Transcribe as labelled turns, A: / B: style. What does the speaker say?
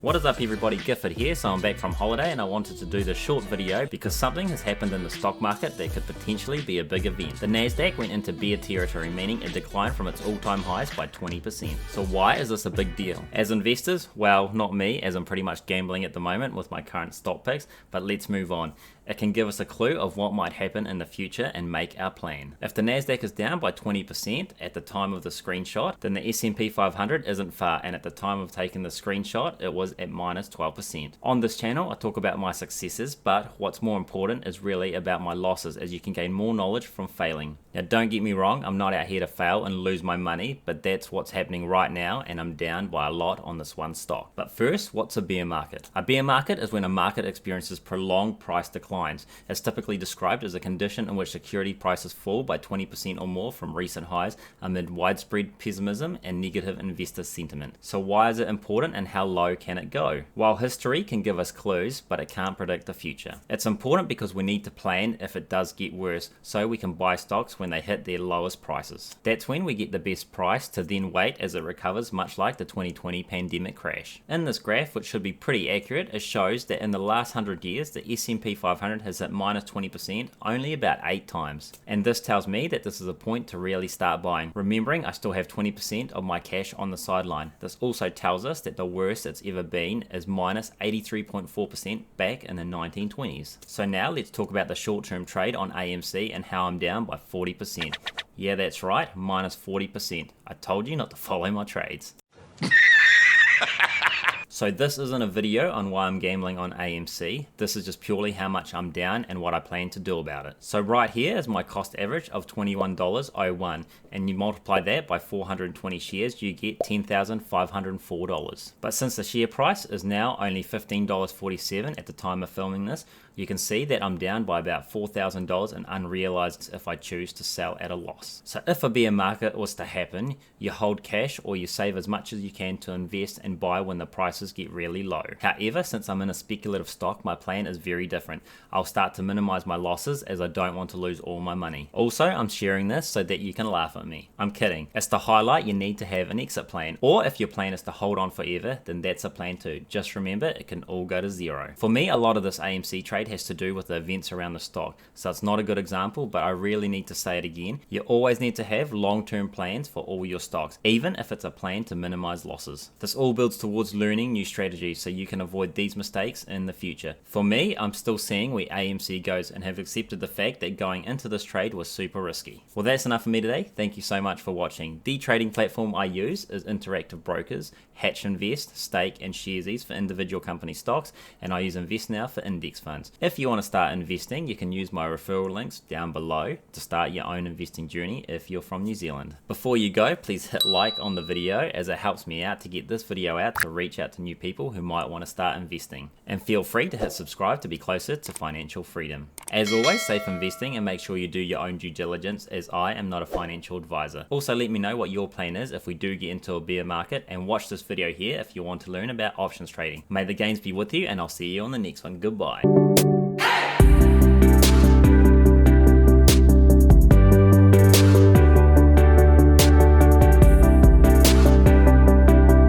A: What is up everybody, Gifford here. So I'm back from holiday and I wanted to do this short video because something has happened in the stock market that could potentially be a big event. The Nasdaq went into bear territory, meaning it declined from its all-time highs by 20%. So why is this a big deal? As investors, well, not me, as I'm pretty much gambling at the moment with my current stock picks, but let's move on. It can give us a clue of what might happen in the future and make our plan. If the Nasdaq is down by 20% at the time of the screenshot, then the S&P 500 isn't far, and at the time of taking the screenshot, it was at minus 12%. On this channel, I talk about my successes, but what's more important is really about my losses, as you can gain more knowledge from failing. Now don't get me wrong, I'm not out here to fail and lose my money, but that's what's happening right now, and I'm down by a lot on this one stock. But first, what's a bear market? A bear market is when a market experiences prolonged price declines. It's typically described as a condition in which security prices fall by 20% or more from recent highs amid widespread pessimism and negative investor sentiment. So why is it important and how low can it go? While history can give us clues, but it can't predict the future. It's important because we need to plan if it does get worse, so we can buy stocks when they hit their lowest prices. That's when we get the best price to then wait as it recovers, much like the 2020 pandemic crash. In this graph, which should be pretty accurate, it shows that in the last 100 years, the S&P 500 has hit minus 20% only about 8 times. And this tells me that this is a point to really start buying. Remembering I still have 20% of my cash on the sideline. This also tells us that the worst it's ever been is minus 83.4% back in the 1920s. So now let's talk about the short-term trade on AMC and how I'm down by 40%. Yeah, that's right, minus 40%. I told you not to follow my trades. So this isn't a video on why I'm gambling on AMC. This is just purely how much I'm down and what I plan to do about it. So right here is my cost average of $21.01, and you multiply that by 420 shares, you get $10,504. But since the share price is now only $15.47 at the time of filming this, you can see that I'm down by about $4,000 in unrealized if I choose to sell at a loss. So if a bear market was to happen, you hold cash or you save as much as you can to invest and buy when the prices get really low. However, since I'm in a speculative stock, my plan is very different. I'll start to minimize my losses as I don't want to lose all my money. Also, I'm sharing this so that you can laugh at me. I'm kidding. It's to highlight you need to have an exit plan, or if your plan is to hold on forever, then that's a plan too. Just remember, it can all go to zero. For me, a lot of this AMC trade has to do with the events around the stock, so it's not a good example, but I really need to say it again. You always need to have long-term plans for all your stocks, even if it's a plan to minimize losses. This all builds towards learning new strategies so you can avoid these mistakes in the future. For me, I'm still seeing where AMC goes and have accepted the fact that going into this trade was super risky. Well, that's enough for me today. Thank you so much for watching. The trading platform I use is Interactive Brokers, Hatch Invest, Stake, and Sharesies for individual company stocks, and I use Investnow for index funds. If you want to start investing, you can use my referral links down below to start your own investing journey if you're from New Zealand. Before you go, please hit like on the video as it helps me out to get this video out to reach out to new people who might want to start investing. And feel free to hit subscribe to be closer to financial freedom. As always, safe investing and make sure you do your own due diligence, as I am not a financial advisor. Also, let me know what your plan is if we do get into a bear market, and watch this video here if you want to learn about options trading. May the gains be with you, and I'll see you on the next one. Goodbye.